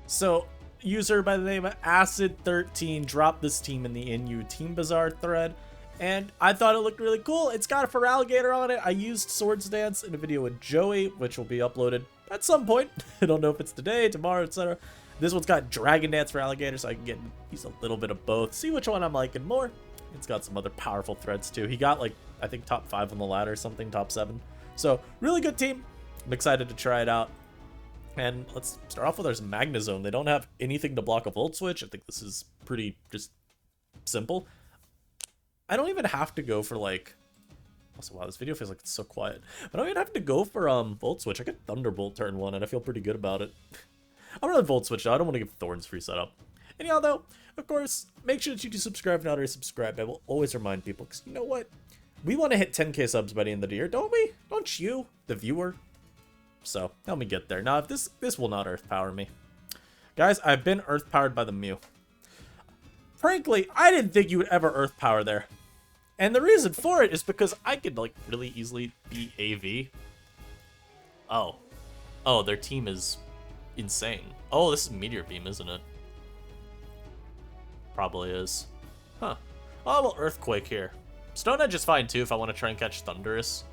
So, user by the name of Acid13 dropped this team in the NU Team Bazaar thread, and I thought it looked really cool. It's got a Feraligatr on it. I used Swords Dance in a video with Joey, which will be uploaded at some point. I don't know if it's today, tomorrow, etc. This one's got Dragon Dance for Alligator, so I can use a little bit of both. See which one I'm liking more. It's got some other powerful threads too. He got like, I think top 5 on the ladder or something, top 7. So really good team. I'm excited to try it out. And let's start off with our Magnezone. They don't have anything to block a Volt Switch. I think this is pretty just simple. I don't even have to go for like, also wow, this video feels like it's so quiet. I don't even have to go for Volt Switch. I get Thunderbolt turn 1 and I feel pretty good about it. I'm gonna Volt Switch though. I don't want to give Thorns free setup. Anyhow though, of course, make sure that you do subscribe if not already subscribed. I will always remind people, because you know what? We want to hit 10k subs by the end of the year, don't we? Don't you, the viewer? So, help me get there. Now, if this will not Earth Power me. Guys, I've been Earth Powered by the Mew. Frankly, I didn't think you would ever Earth Power there. And the reason for it is because I could, like, really easily beat AV. Oh. Oh, their team is insane. Oh, this is Meteor Beam, isn't it? Probably is. Huh. Oh, well, Earthquake here. Stone Edge is fine, too, if I want to try and catch Thundurus.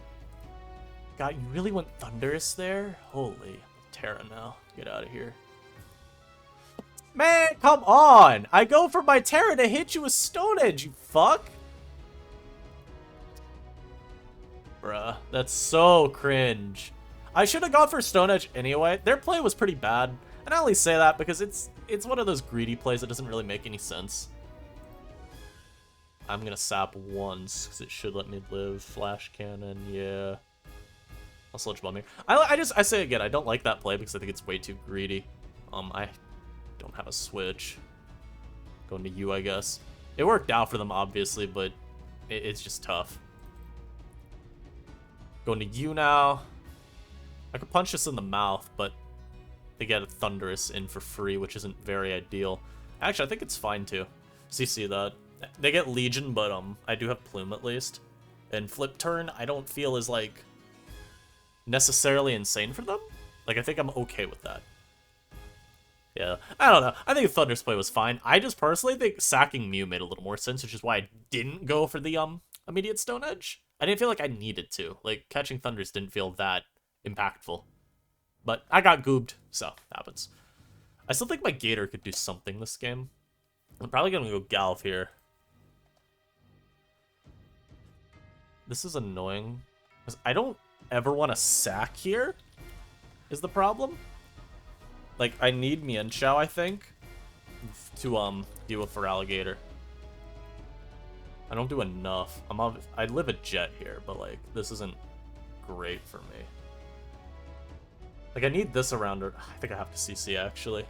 God, you really went Thundurus there? Holy. Tera now. Get out of here. Man, come on! I go for my Tera to hit you with Stone Edge, you fuck! Bruh, that's so cringe. I should have gone for Stone Edge anyway. Their play was pretty bad. And I only say that because it's one of those greedy plays that doesn't really make any sense. I'm gonna sap once, because it should let me live. Flash Cannon, yeah. I'll Sludge Bomb here. I say again, I don't like that play because I think it's way too greedy. I don't have a switch. Going to you, I guess. It worked out for them, obviously, but it's just tough. Going to you now. I could punch this in the mouth, but they get a Thundurus in for free, which isn't very ideal. Actually, I think it's fine, too. CC that. They get Legion, but I do have Plume, at least. And Flip Turn, I don't feel is, like, necessarily insane for them. Like, I think I'm okay with that. Yeah, I don't know. I think Thunder's play was fine. I just personally think sacking Mew made a little more sense, which is why I didn't go for the immediate Stone Edge. I didn't feel like I needed to. Like, catching Thunders didn't feel that impactful. But I got goobed, so happens. I still think my Gator could do something this game. I'm probably gonna go Galv here. This is annoying, because I don't ever want to sack here, is the problem. Like, I need Mienshao, I think, to deal with Feraligatr. I don't do enough. I live a Jet here, but like, this isn't great for me. Like, I need this around, or I think I have to CC, actually.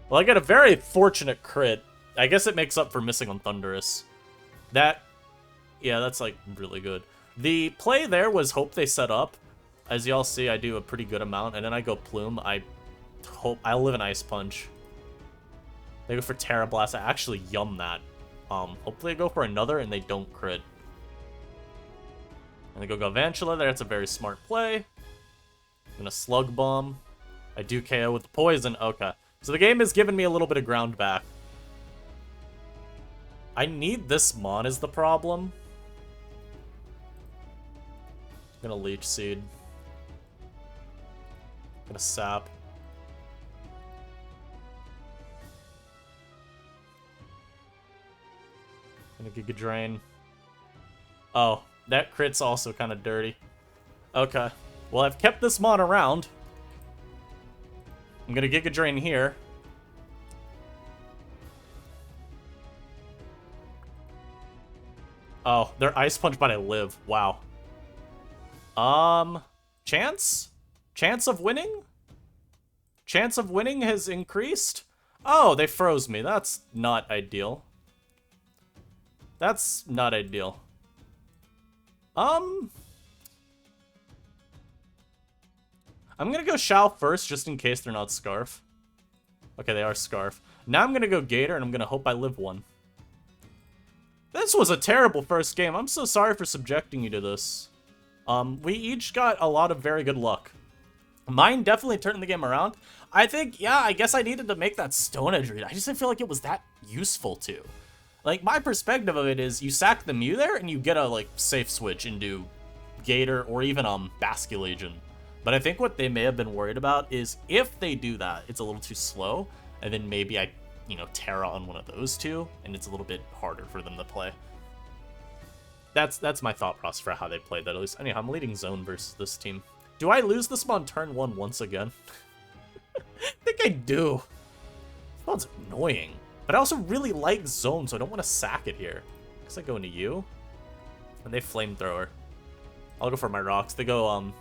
Well, I get a very fortunate crit. I guess it makes up for missing on Thundurus. Yeah, that's, like, really good. The play there was hope they set up. As y'all see, I do a pretty good amount, and then I go Plume. I live an Ice Punch. They go for Tera Blast. I actually yum that. Hopefully I go for another, and they don't crit. And they go Galvantula there. It's a very smart play. I'm gonna Slug Bomb. I do KO with the Poison. Okay. So the game is giving me a little bit of ground back. I need this Mon is the problem. I'm gonna Leech Seed. I'm gonna Sap. I'm gonna Giga Drain. Oh, that crit's also kind of dirty. Okay. Well, I've kept this Mon around. I'm gonna Giga Drain here. Oh, they're Ice Punch, but I live. Wow. Chance? Chance of winning? Chance of winning has increased? Oh, they froze me. That's not ideal. That's not ideal. I'm gonna go Shao first, just in case they're not Scarf. Okay, they are Scarf. Now I'm gonna go Gator, and I'm gonna hope I live one. This was a terrible first game. I'm so sorry for subjecting you to this. We each got a lot of very good luck. Mine definitely turned the game around. I think, yeah, I guess I needed to make that Stone Edge read. I just didn't feel like it was that useful to. Like, my perspective of it is you sack the Mew there and you get a, like, safe switch into Gator or even, Basculegion. But I think what they may have been worried about is if they do that, it's a little too slow, and then maybe I, you know, Tera on one of those two, and it's a little bit harder for them to play. That's my thought process for how they played that, at least. Anyhow, I'm leading zone versus this team. Do I lose this one on turn 1 once again? I think I do. This one's annoying. But I also really like zone, so I don't want to sack it here. I guess I go into you. And they flamethrower. I'll go for my rocks. They go,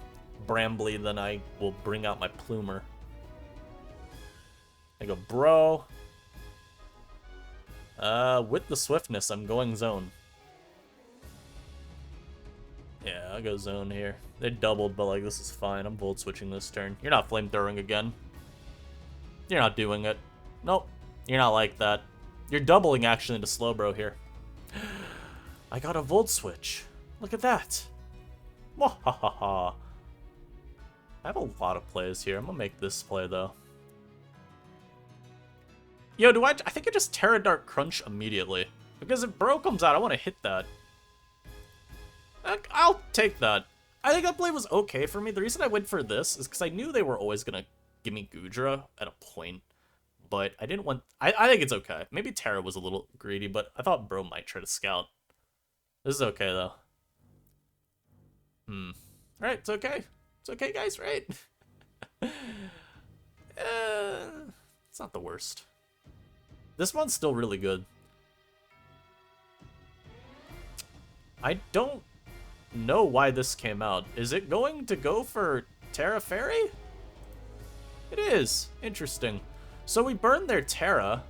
Brambly, then I will bring out my Plumer. I go, bro. With the swiftness, I'm going zone. Yeah, I'll go zone here. They doubled, but, like, this is fine. I'm Volt switching this turn. You're not flamethrowing again. You're not doing it. Nope. You're not like that. You're doubling, actually, into Slowbro here. I got a Volt switch. Look at that. Wahahaha. I have a lot of plays here. I'm gonna make this play, though. Yo, I think I just Terra Dark Crunch immediately. Because if Bro comes out, I want to hit that. I'll take that. I think that play was okay for me. The reason I went for this is because I knew they were always going to give me Goodra at a point. But I didn't want... I think it's okay. Maybe Terra was a little greedy, but I thought Bro might try to scout. This is okay, though. Alright, it's okay. It's okay, guys, right? It's not the worst. This one's still really good. I don't know why this came out. Is it going to go for Terra Fairy? It is. Interesting. So we burned their Terra.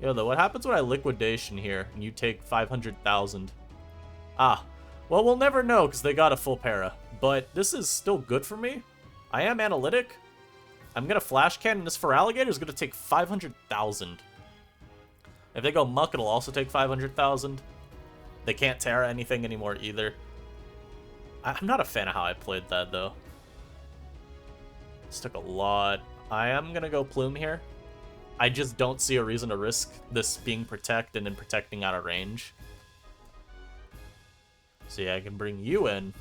Yo, though, what happens when I liquidation here and you take 500,000? Ah. Well, we'll never know because they got a full para. But this is still good for me. I am analytic. I'm going to Flash Cannon. This Feraligatr is going to take 500,000. If they go Muck, it'll also take 500,000. They can't Terra anything anymore either. I'm not a fan of how I played that, though. This took a lot. I am going to go Plume here. I just don't see a reason to risk this being Protect and then protecting out of range. So yeah, I can bring you in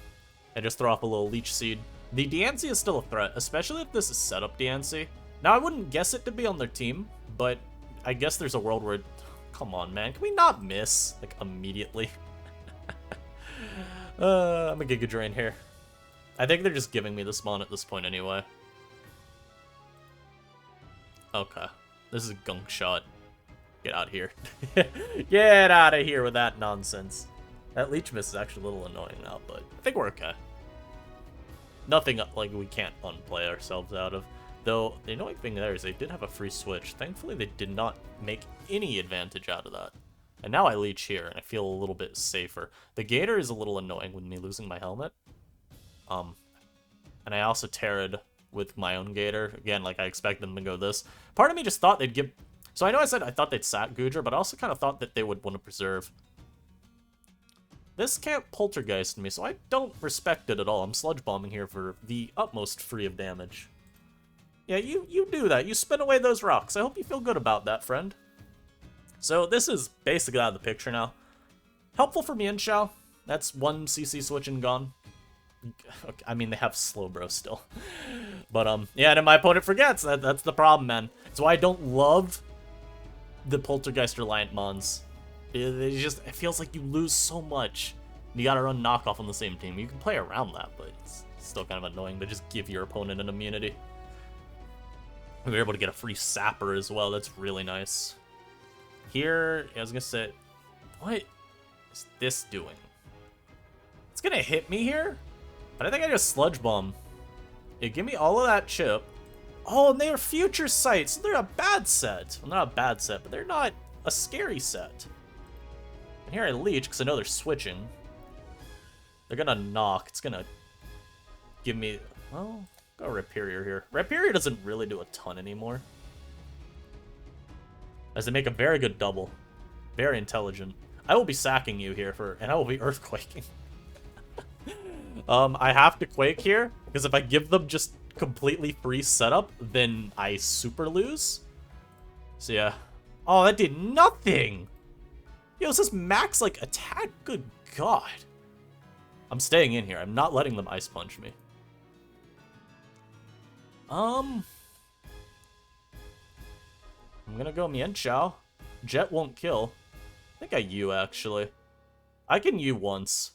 and just throw off a little Leech Seed. The Diancie is still a threat, especially if this is setup Diancie. Now, I wouldn't guess it to be on their team, but I guess there's a world where... Come on, man. Can we not miss, like, immediately? I'm a Giga Drain here. I think they're just giving me the spawn at this point anyway. Okay. This is a gunk shot. Get out of here. Get out of here with that nonsense. That Leech Miss is actually a little annoying now, but I think we're okay. Nothing like we can't unplay ourselves out of. Though, the annoying thing there is they did have a free switch. Thankfully, they did not make any advantage out of that. And now I Leech here, and I feel a little bit safer. The Gator is a little annoying with me losing my helmet. And I also Terra'd with my own Gator. Again, like, I expect them to go this. Part of me just thought they'd give... So I know I said I thought they'd sack Goodra, but I also kind of thought that they would want to preserve. This can't Poltergeist me, so I don't respect it at all. I'm Sludge Bombing here for the utmost free of damage. Yeah, you do that. You spin away those rocks. I hope you feel good about that, friend. So this is basically out of the picture now. Helpful for me and Xiao. That's one CC switch and gone. Okay, I mean, they have Slowbro still. But, yeah, and my opponent forgets. That's the problem, man. That's why I don't love the Poltergeist Reliant Mons. It feels like you lose so much. You gotta run knockoff on the same team. You can play around that, but it's still kind of annoying to just give your opponent an immunity. We were able to get a free Sapper as well. That's really nice. Here, I was gonna say, what is this doing? It's gonna hit me here, but I think I just Sludge Bomb. Yeah, give me all of that chip. Oh, and they are Future Sight, so they're a bad set. Well, not a bad set, but they're not a scary set. And here I Leech, because I know they're switching. They're gonna knock. It's gonna give me... Well, go Rhyperior here. Rhyperior doesn't really do a ton anymore. As they make a very good double. Very intelligent. I will be sacking you here for... And I will be Earthquaking. I have to Quake here. Because if I give them just completely free setup, then I super lose. So yeah. Oh, that did nothing! Yo, it says max, like, attack? Good God. I'm staying in here. I'm not letting them ice punch me. I'm gonna go Mian Chao. Jet won't kill. I think I U, actually. I can U once.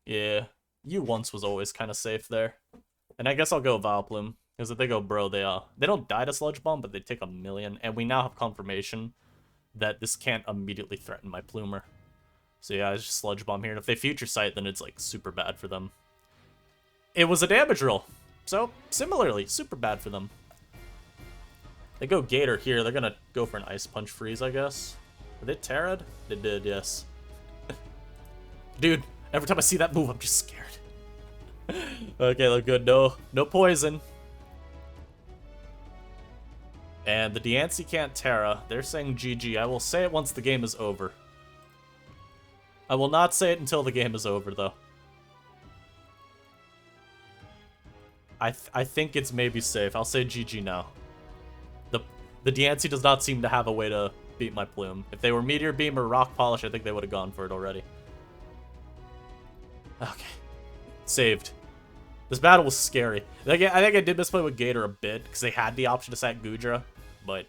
Yeah. U once was always kind of safe there. And I guess I'll go Vileplume. Because if they go Bro, they don't die to Sludge Bomb, but they take 1,000,000. And we now have confirmation that this can't immediately threaten my Plumer. So yeah, it's just Sludge Bomb here. And if they Future Sight, then it's, like, super bad for them. It was a damage roll. So, similarly, super bad for them. They go Gator here. They're gonna go for an Ice Punch Freeze, I guess. Did they Terra'd? They did, yes. Dude, every time I see that move, I'm just scared. Okay, look good. No poison. And the Diancie can't Tera. They're saying GG. I will say it once the game is over. I will not say it until the game is over, though. I think it's maybe safe. I'll say GG now. The Diancie does not seem to have a way to beat my Plume. If they were Meteor Beam or Rock Polish, I think they would have gone for it already. Okay. Saved. This battle was scary. I think I did misplay with Gator a bit, because they had the option to sack Goodra, but...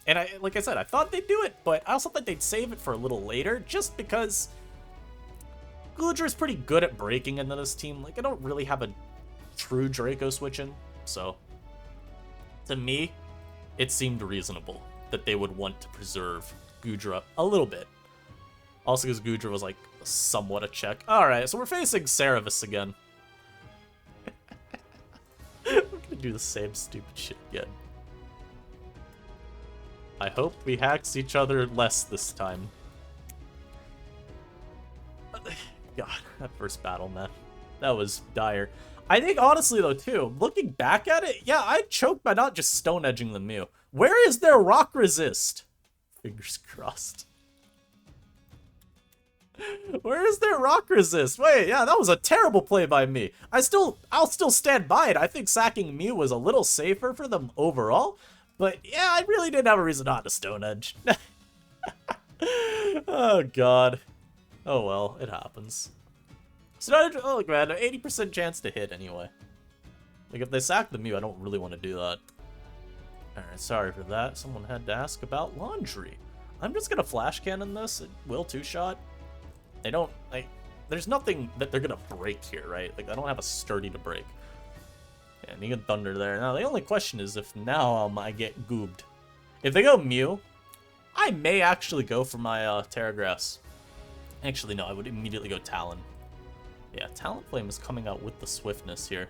And like I said, I thought they'd do it, but I also thought they'd save it for a little later, just because... Goodra is pretty good at breaking into this team. Like, I don't really have a true Draco switch in, so... To me, it seemed reasonable that they would want to preserve Goodra a little bit. Also because Goodra was, like, somewhat a check. Alright, so we're facing Ceravis again. We're gonna do the same stupid shit again. I hope we hacks each other less this time. God, that first battle, man. That was dire. I think, honestly, though, too, looking back at it, yeah, I choked by not just Stone Edging the Mew. Where is their Rock Resist? Fingers crossed. Where is their Rock Resist? Wait, yeah, that was a terrible play by me. I'll still stand by it. I think sacking Mew was a little safer for them overall. But, yeah, I really didn't have a reason not to Stone Edge. Oh, God. Oh, well, it happens. So, oh, look, man, an 80% chance to hit anyway. Like, if they sack the Mew, I don't really want to do that. Alright, sorry for that. Someone had to ask about laundry. I'm just gonna Flash Cannon this. It will two-shot. They don't, like, there's nothing that they're gonna break here, right? Like, I don't have a sturdy to break. Yeah, Negan Thunder there. Now, the only question is if now I get goobed. If they go Mew, I may actually go for my Tera Grass. Actually, no, I would immediately go Talon. Yeah, Talonflame is coming out with the swiftness here.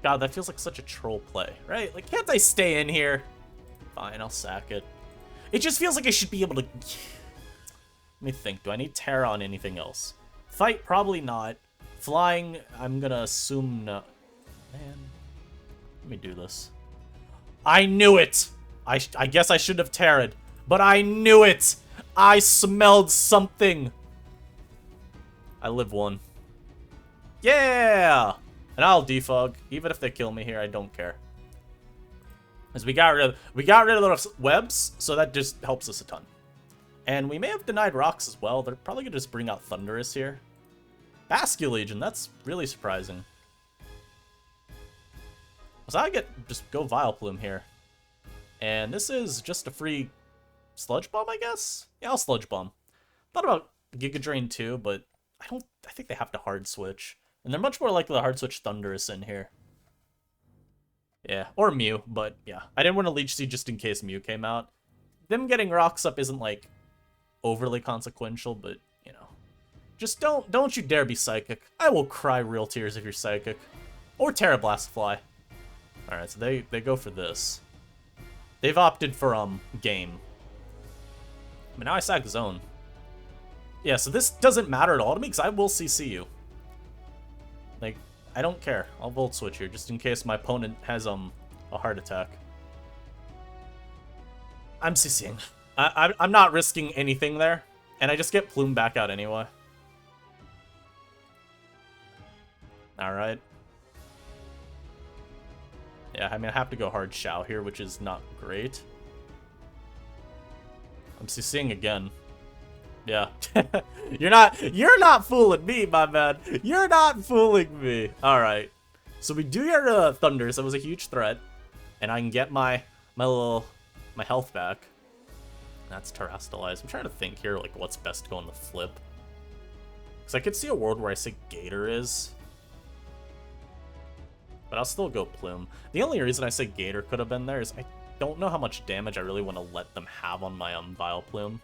God, that feels like such a troll play, right? Like, can't I stay in here? Fine, I'll sack it. It just feels like I should be able to... Let me think. Do I need Tera on anything else? Fight, probably not. Flying, I'm gonna assume no. Man, let me do this. I knew it! I guess I shouldn't have Tera'd, but I knew it! I smelled something! I live one. Yeah! And I'll defog. Even if they kill me here, I don't care. Because we got rid of those webs, so that just helps us a ton. And we may have denied rocks as well. They're probably gonna just bring out Thundurus here. Basculegion, that's really surprising. So I just go Vileplume here. And this is just a free Sludge Bomb, I guess? Yeah, I'll Sludge Bomb. Thought about Giga Drain too, but I think they have to hard switch. And they're much more likely to hard switch Thundurus in here. Yeah, or Mew, but yeah. I didn't want to Leech Seed just in case Mew came out. Them getting rocks up isn't, like, overly consequential, but, you know. Just don't you dare be Psychic. I will cry real tears if you're Psychic. Or Tera Blast Fly. Alright, so they go for this. They've opted for, game. But now I sack Zone. Yeah, so this doesn't matter at all to me, because I will CC you. Like, I don't care. I'll Volt Switch here, just in case my opponent has, a heart attack. I'm CCing. I'm not risking anything there, and I just get Plume back out anyway. Alright. Yeah, I mean, I have to go hard Shao here, which is not great. I'm CCing again. Yeah. You're not fooling me, my man. You're not fooling me. Alright. So we do get Thunders. That was a huge threat. And I can get my health back. That's Terastallized. I'm trying to think here, like, what's best to go on the flip. Because I could see a world where I say Gator is. But I'll still go Plume. The only reason I say Gator could have been there is I don't know how much damage I really want to let them have on my Vileplume.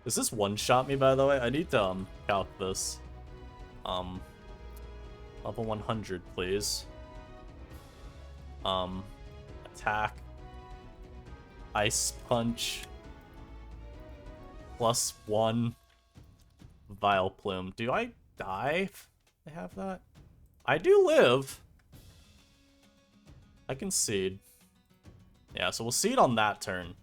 Does this one-shot me, by the way? I need to calc this. Level 100, please. Attack. Ice Punch. +1. Vileplume. Do I die if I have that? I do live. I can seed. Yeah, so we'll seed on that turn.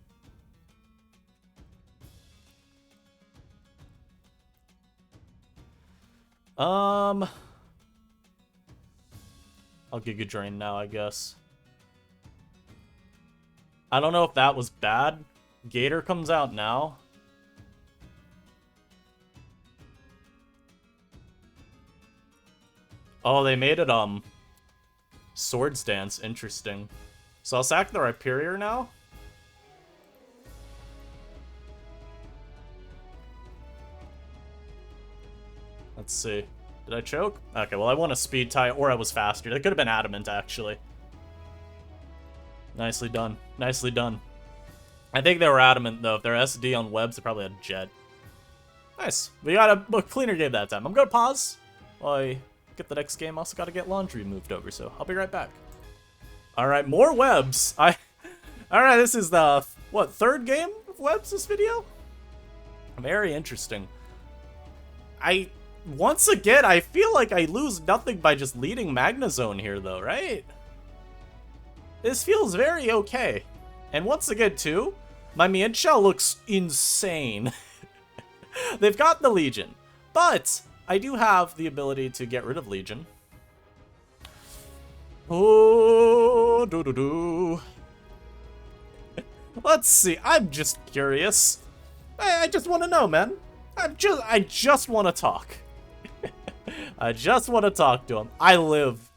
I'll Giga Drain now, I guess. I don't know if that was bad. Gator comes out now. Oh, they made it, Swords Dance. Interesting. So I'll sack the Rhyperior now. Let's see. Did I choke? Okay, well, I won a speed tie, or I was faster. That could have been Adamant, actually. Nicely done. Nicely done. I think they were Adamant, though. If they're SD on webs, they probably had Jet. Nice. We got a cleaner game that time. I'm going to pause while I get the next game. Also got to get laundry moved over, so I'll be right back. Alright, more webs. Alright, this is the, what, third game of webs this video? Very interesting. Once again, I feel like I lose nothing by just leading Magnezone here, though, right? This feels very okay. And once again, too, my Mienshao looks insane. They've got the Legion, but I do have the ability to get rid of Legion. Oh, doo-doo-doo. Let's see, I'm just curious. I just want to know, man. I just want to talk. I just want to talk to him. I live.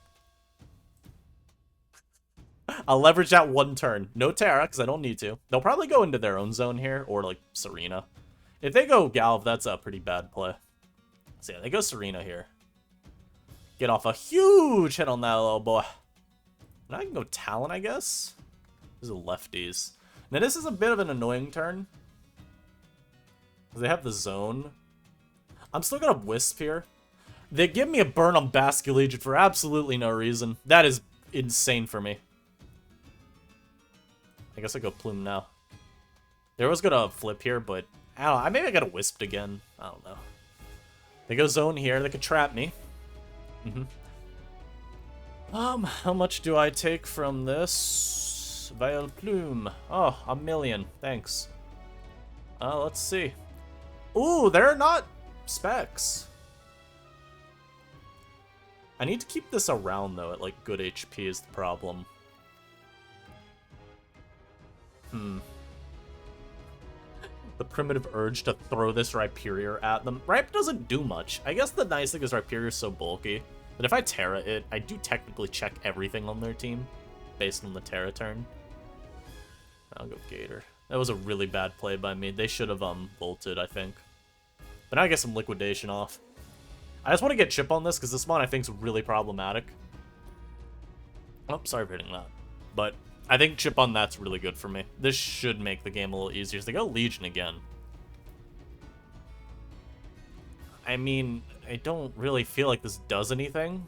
I'll leverage that one turn. No Tera, because I don't need to. They'll probably go into their own zone here, or like Serena. If they go Galv, that's a pretty bad play. So yeah, they go Serena here. Get off a huge hit on that little boy. Now I can go Talon, I guess. These are lefties. Now this is a bit of an annoying turn. Because they have the zone. I'm still gonna Wisp here. They give me a burn on Basculegion for absolutely no reason. That is insane for me. I guess I go Plume now. They was gonna flip here, but I don't know. Maybe I gotta Wisp again. I don't know. They go zone here. They could trap me. How much do I take from this? Vileplume. Oh, 1,000,000. Thanks. Let's see. Ooh, they're not specs. I need to keep this around, though, at, like, good HP is the problem. The primitive urge to throw this Rhyperior at them. Ripe doesn't do much. I guess the nice thing is Rhyperior is so bulky that if I Terra it, I do technically check everything on their team based on the Terra turn. I'll go Gator. That was a really bad play by me. They should have bolted, I think. But now I get some Liquidation off. I just want to get chip on this because this one I think is really problematic. Oh, sorry for hitting that. But I think chip on that's really good for me. This should make the game a little easier. So they go Legion again. I mean, I don't really feel like this does anything.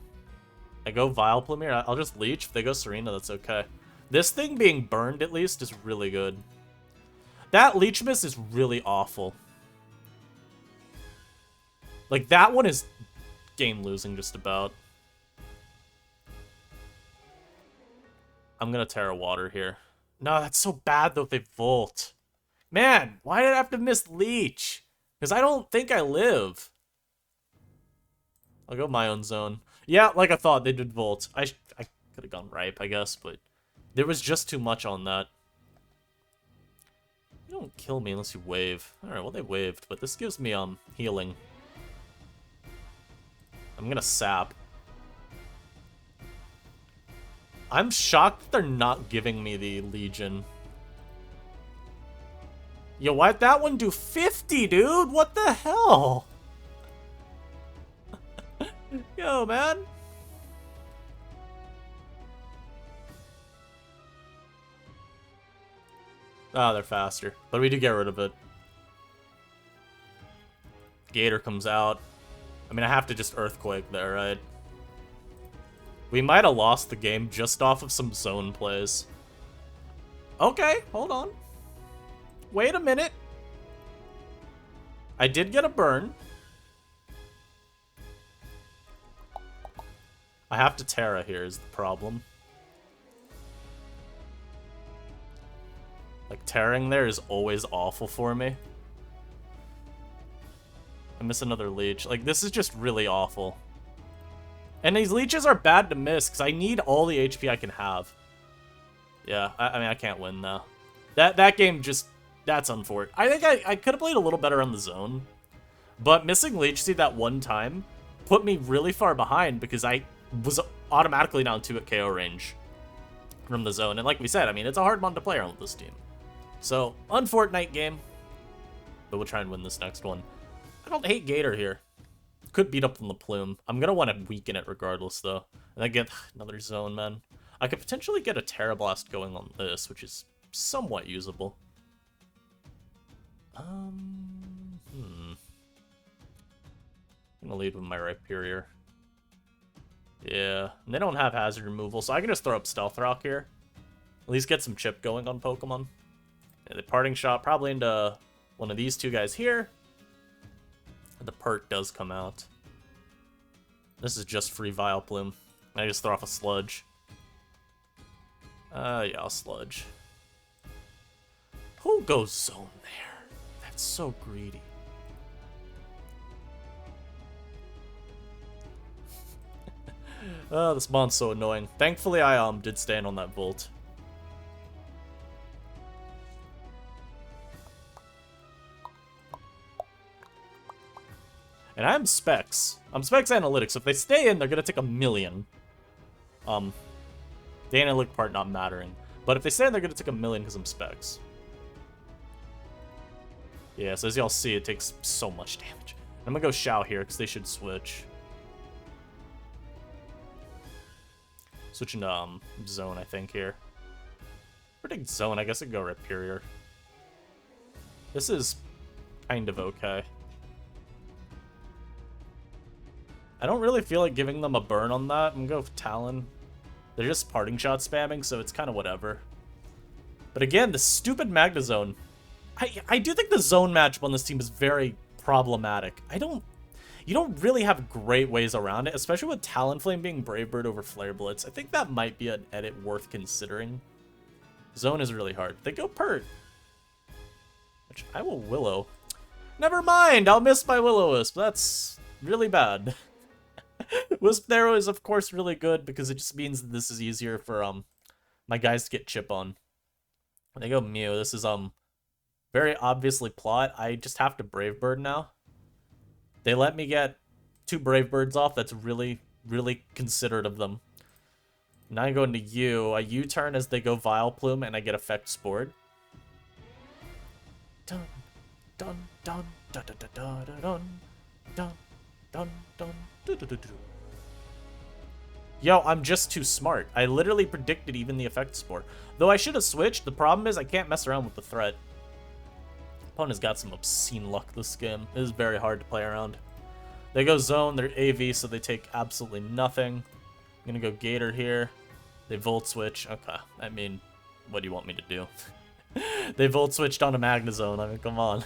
I go Vileplume here. I'll just Leech. If they go Serena, that's okay. This thing being burned, at least, is really good. That Leech Miss is really awful. Like, that one is game-losing just about. I'm gonna Terra Water here. No, that's so bad, though, if they Volt. Man, why did I have to miss Leech? Because I don't think I live. I'll go my own zone. Yeah, like I thought, they did Volt. I could have gone Ripe, I guess, but there was just too much on that. You don't kill me unless you wave. Alright, well, they waved, but this gives me, healing. I'm gonna sap. I'm shocked that they're not giving me the Legion. Yo, why'd that one do 50, dude? What the hell? Yo, man. Ah, they're faster. But we do get rid of it. Gator comes out. I mean, I have to just Earthquake there, right? We might have lost the game just off of some zone plays. Okay, hold on. Wait a minute. I did get a burn. I have to Tera here is the problem. Like, tearing there is always awful for me. I miss another leech. Like, this is just really awful. And these leeches are bad to miss, because I need all the HP I can have. Yeah, I mean, I can't win, though. That game just... That's unfortunate. I think I could have played a little better on the zone. But missing Leech Seed that one time put me really far behind, because I was automatically down 2 at KO range from the zone. And like we said, I mean, it's a hard one to play on with this team. So, unfortunate game. But we'll try and win this next one. I don't hate Gator here. Could beat up on the Plume. I'm going to want to weaken it regardless, though. And I get another zone, man. I could potentially get a Tera Blast going on this, which is somewhat usable. I'm going to lead with my Rhyperior. Yeah, and they don't have hazard removal, so I can just throw up Stealth Rock here. At least get some chip going on Pokemon. Yeah, the Parting Shot probably into one of these two guys here. The perk does come out. This is just free Vileplume. I just throw off a Sludge. Yeah, I'll Sludge. Who goes zone there? That's so greedy. Oh, this mon's so annoying. Thankfully, I did stand on that Volt. And I'm Specs. I'm Specs Analytics. If they stay in, they're gonna take 1,000,000. The analytic part not mattering. But if they stay in, they're gonna take 1,000,000 because I'm Specs. Yeah, so as y'all see, it takes so much damage. I'm gonna go Shao here, because they should switch. Switching to Zone, I think, here. Predict Zone, I guess I could go Rhyperior. This is kind of okay. I don't really feel like giving them a burn on that. I'm gonna go with Talon. They're just Parting Shot spamming, so it's kind of whatever. But again, the stupid Magnezone. I do think the zone matchup on this team is very problematic. You don't really have great ways around it, especially with Talonflame being Brave Bird over Flare Blitz. I think that might be an edit worth considering. Zone is really hard. They go Pert, which I will Willow. Never mind, I'll miss my Will-O-Wisp. That's really bad. Wisp Arrow is, of course, really good because it just means that this is easier for my guys to get chip on. When they go Mew, this is very obviously plot. I just have to Brave Bird now. They let me get 2 Brave Birds off. That's really, really considerate of them. Now I go into U. I U-turn as they go Vileplume, and I get Effect Sport. Dun, dun, dun, dun, dun, dun, dun, dun, dun, dun, dun, dun, dun, dun. Yo, I'm just too smart. I literally predicted even the Effect Sport. Though I should have switched. The problem is I can't mess around with the threat. Opponent's got some obscene luck this game. It is very hard to play around. They go Zone, they're AV, so they take absolutely nothing. I'm gonna go Gator here. They Volt Switch. Okay, I mean, what do you want me to do? They Volt Switched onto Magnezone. I mean, come on.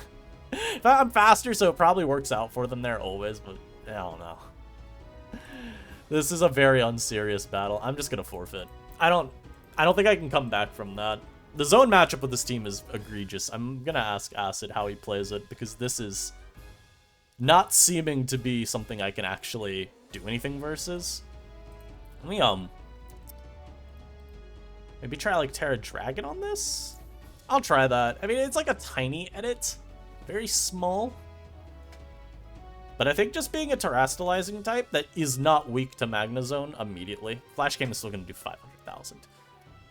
I'm faster, so it probably works out for them there always, but I don't know. This is a very unserious battle. I'm just gonna forfeit. I don't think I can come back from that. The zone matchup with this team is egregious. I'm gonna ask Acid how he plays it, because this is not seeming to be something I can actually do anything versus. Let me, maybe try, like, Tera Dragon on this? I'll try that. I mean, it's like a tiny edit. Very small. But I think just being a terastallizing type that is not weak to Magnezone immediately. Flash Game is still going to do 500,000.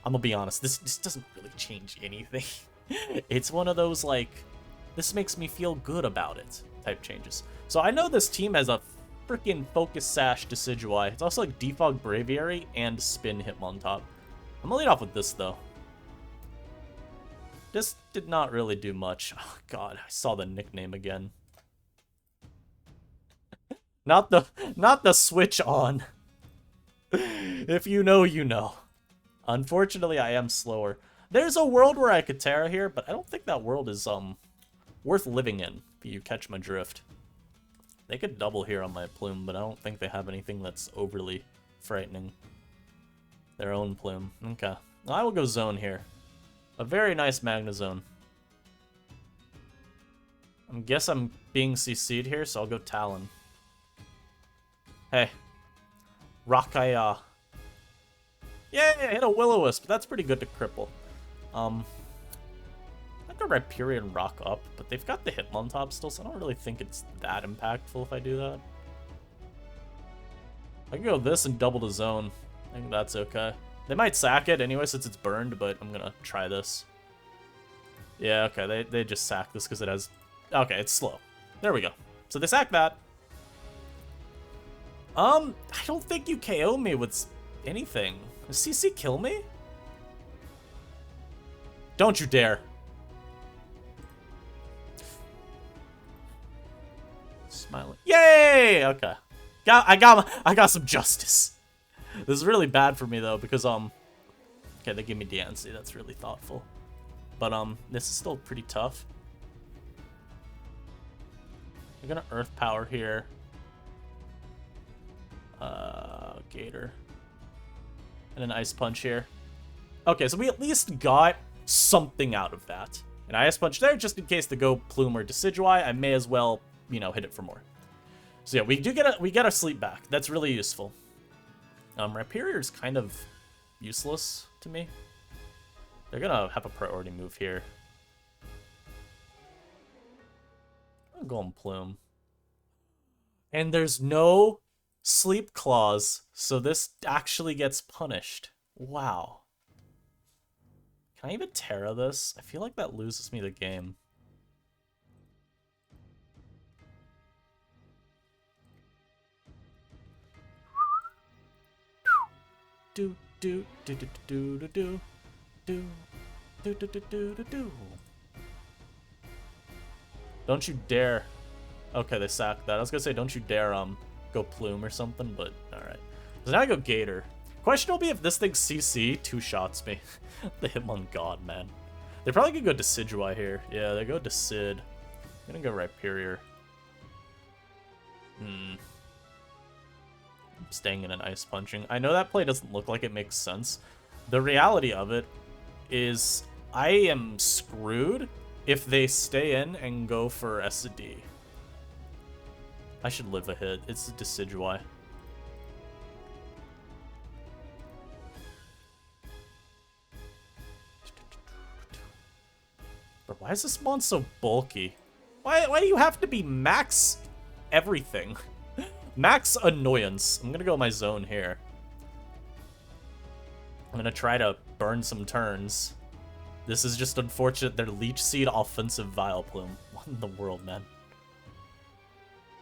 I'm going to be honest, this doesn't really change anything. It's one of those, like, this makes me feel good about it type changes. So I know this team has a freaking Focus Sash Decidueye. It's also like Defog Braviary and Spin Hitmontop. I'm going to lead off with this, though. This did not really do much. Oh, God, I saw the nickname again. Not the switch on. If you know, you know. Unfortunately, I am slower. There's a world where I could Tera here, but I don't think that world is worth living in, if you catch my drift. They could double here on my plume, but I don't think they have anything that's overly frightening. Their own plume. Okay. Well, I will go zone here. A very nice Magnezone. I guess I'm being CC'd here, so I'll go Talon. Hey. Rockaya. Yeah, hit a Will-O-Wisp. That's pretty good to cripple. I could Rhyperior Rock up, but they've got the Hitmontop still, so I don't really think it's that impactful if I do that. I can go this and double the zone. I think that's okay. They might sack it anyway since it's burned, but I'm gonna try this. Yeah, okay, they just sack this because it has... Okay, it's slow. There we go. So they sack that. I don't think you KO me with anything. Does CC kill me? Don't you dare. Smiling. Yay! Okay. I got some justice. This is really bad for me though because okay, they give me Diancie. That's really thoughtful. But this is still pretty tough. I'm gonna Earth Power here. Gator. And an Ice Punch here. Okay, so we at least got something out of that. An Ice Punch there, just in case the go Plume or Decidueye, I may as well, you know, hit it for more. So yeah, we get our sleep back. That's really useful. Rhyperior's kind of useless to me. They're gonna have a priority move here. I'm gonna go on Plume. And there's no Sleep Clause, so this actually gets punished. Wow. Can I even Tera this? I feel like that loses me the game. Do do do do do do do do do do do do do do. Don't you dare. Okay, they sacked that. I was gonna say don't you dare go Plume or something, but alright. So now I go Gator. Question will be if this thing CC two-shots me. The Hitmoncop, man. They're probably gonna go Decidueye here. Yeah, they go Decid. I'm gonna go Rhyperior. I'm staying in an Ice Punching. I know that play doesn't look like it makes sense. The reality of it is I am screwed if they stay in and go for S&D. I should live a hit. It's a Decidueye. Bro, why is this mon so bulky? Why do you have to be max everything? Max annoyance. I'm gonna go my zone here. I'm gonna try to burn some turns. This is just unfortunate. Their Leech Seed offensive Vileplume. What in the world, man?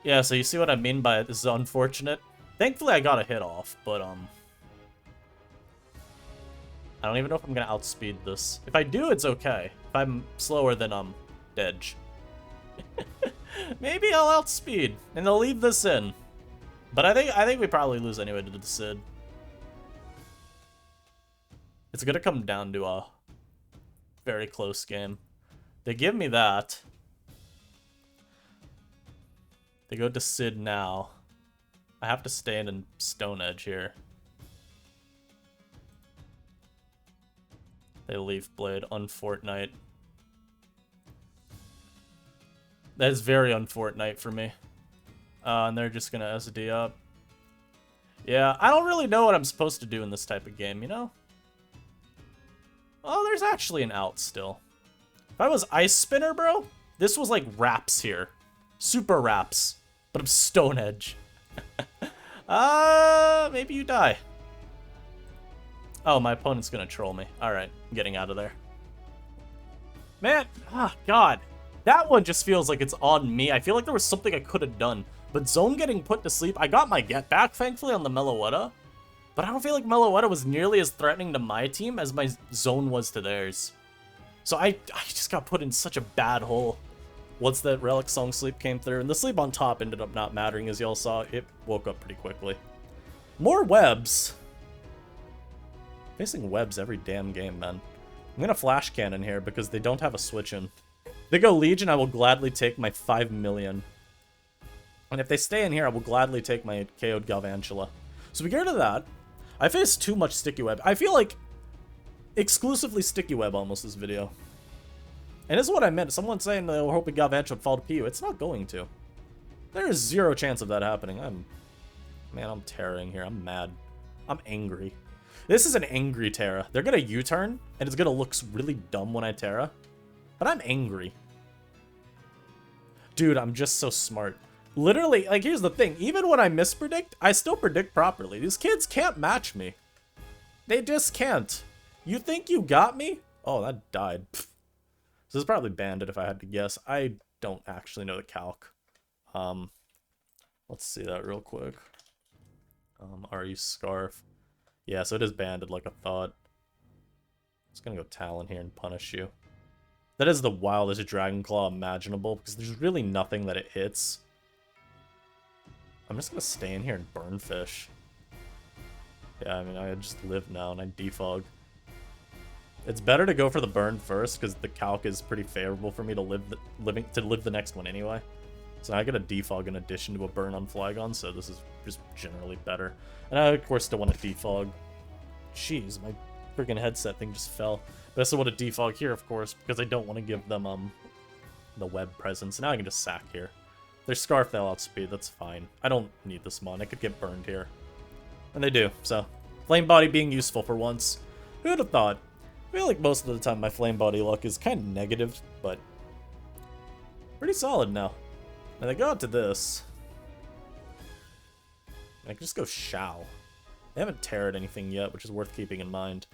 Yeah, so you see what I mean by this is unfortunate. Thankfully, I got a hit off, but I don't even know if I'm gonna outspeed this. If I do, it's okay. If I'm slower than Dedge. Maybe I'll outspeed, and they'll leave this in. But I think we probably lose anyway to the Cid. It's gonna come down to a very close game. They give me that. They go to Cid now. I have to stand in Stone Edge here. They Leaf Blade, Unfortnite. That is very Unfortnite for me. And they're just gonna SD up. Yeah, I don't really know what I'm supposed to do in this type of game, you know? Oh, there's actually an out still. If I was Ice Spinner, bro, this was like Raps here. Super Raps. But I'm Stone Edge. Maybe you die. Oh, my opponent's gonna troll me. Alright, I'm getting out of there. Man, God. That one just feels like it's on me. I feel like there was something I could have done. But Zone getting put to sleep, I got my get back, thankfully, on the Meloetta. But I don't feel like Meloetta was nearly as threatening to my team as my Zone was to theirs. So I just got put in such a bad hole once that Relic Song sleep came through. And the sleep on top ended up not mattering, as y'all saw. It woke up pretty quickly. More webs. Facing webs every damn game, man. I'm gonna Flash Cannon here because they don't have a switch in. If they go Legion, I will gladly take my 5 million. And if they stay in here, I will gladly take my KO'd Galvantula. So we get rid of that. I faced too much Sticky Web. I feel like exclusively Sticky Web almost this video. And this is what I meant. Someone saying they were hoping Galvantula would fall to PU. It's not going to. There is 0 chance of that happening. Man, I'm tearing here. I'm mad. I'm angry. This is an angry Tera. They're gonna U-turn, and it's gonna look really dumb when I Tera. But I'm angry. Dude, I'm just so smart. Literally, like, here's the thing. Even when I mispredict, I still predict properly. These kids can't match me. They just can't. You think you got me? Oh, that died. Pfft. So this is probably banded if I had to guess. I don't actually know the calc. Let's see that real quick. RE Scarf. Yeah, so it is banded like I thought. Just gonna go Talon here and punish you. That is the wildest Dragon Claw imaginable, because there's really nothing that it hits. I'm just gonna stay in here and burn fish. Yeah, I mean, I just live now and I defog. It's better to go for the burn first, because the calc is pretty favorable for me to live the next one anyway. So I get a defog in addition to a burn on Flygon, so this is just generally better. And I, of course, still want to defog. Jeez, my freaking headset thing just fell. But I still want to defog here, of course, because I don't want to give them the web presence. Now I can just sack here. Their Scarf, they'll outspeed, that's fine. I don't need this mon, I could get burned here. And they do, so. Flame Body being useful for once. Who would have thought? I feel like most of the time my Flame Body luck is kind of negative, but pretty solid now. And they go out to this. I can just go Shao. They haven't Terra'd anything yet, which is worth keeping in mind.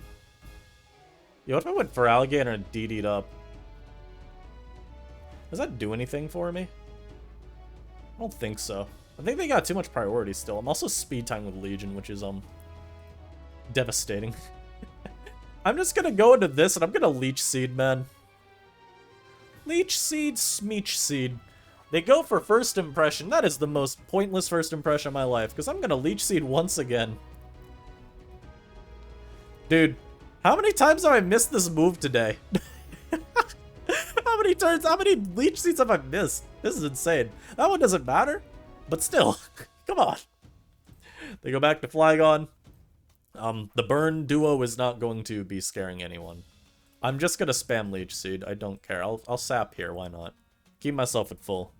Yo, what if I went for Alligator and DD'd up? Does that do anything for me? I don't think so. I think they got too much priority still. I'm also speed time with Legion, which is devastating. I'm just gonna go into this and I'm gonna Leech Seed, man. Leech Seed, Smeech Seed. They go for first impression. That is the most pointless first impression of my life, because I'm gonna Leech Seed once again. Dude, how many times have I missed this move today? How many Leech Seeds have I missed? This is insane. That one doesn't matter, but still, come on. They go back to Flygon. The burn duo is not going to be scaring anyone. I'm just gonna spam Leech Seed. I don't care. I'll sap here. Why not? Keep myself at full.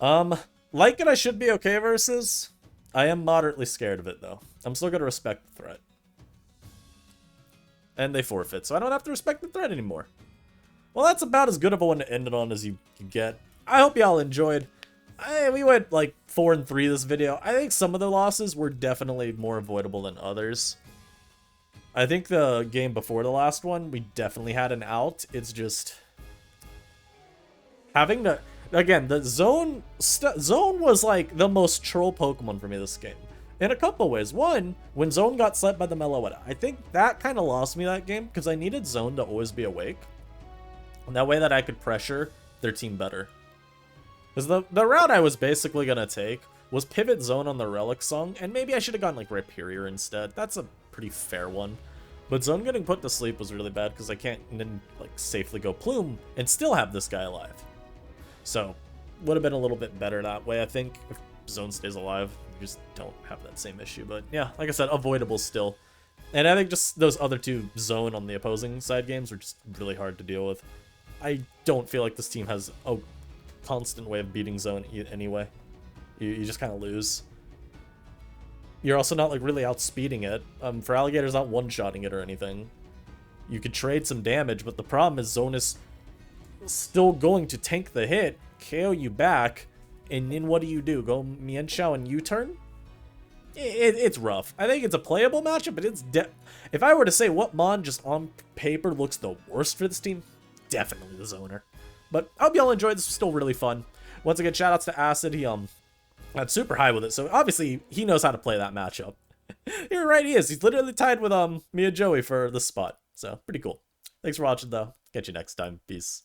Like it, I should be okay versus. I am moderately scared of it though. I'm still gonna respect the threat. And they forfeit, so I don't have to respect the threat anymore. Well, that's about as good of a one to end it on as you can get. I hope y'all enjoyed. We went like 4-3 this video. I think some of the losses were definitely more avoidable than others. I think the game before the last one, we definitely had an out. It's just having to, again, the Zone was like the most troll Pokemon for me this game. In a couple ways. One, when Zone got slept by the Meloetta, I think that kind of lost me that game because I needed Zone to always be awake. And that way that I could pressure their team better. Because the route I was basically going to take was pivot Zone on the Relic Song, and maybe I should have gone like Rhyperior instead. That's a pretty fair one. But Zone getting put to sleep was really bad because I can't then like safely go Plume and still have this guy alive. So, would have been a little bit better that way, I think. If Zone stays alive, you just don't have that same issue. But yeah, like I said, avoidable still. And I think just those other two Zone on the opposing side games were just really hard to deal with. I don't feel like this team has constant way of beating zone anyway. You just kind of lose. You're also not like really outspeeding it. For Alligator's not one-shotting it or anything. You could trade some damage, but the problem is zone is still going to tank the hit, KO you back, and then what do? Go Mian Xiao and U-turn? It's rough. I think it's a playable matchup, but it's if I were to say what Mon just on paper looks the worst for this team, definitely the zoner. But I hope y'all enjoyed. This was still really fun. Once again, shoutouts to Acid. He got super high with it, so obviously he knows how to play that matchup. You're right, he is. He's literally tied with me and Joey for the spot. So pretty cool. Thanks for watching though. Catch you next time. Peace.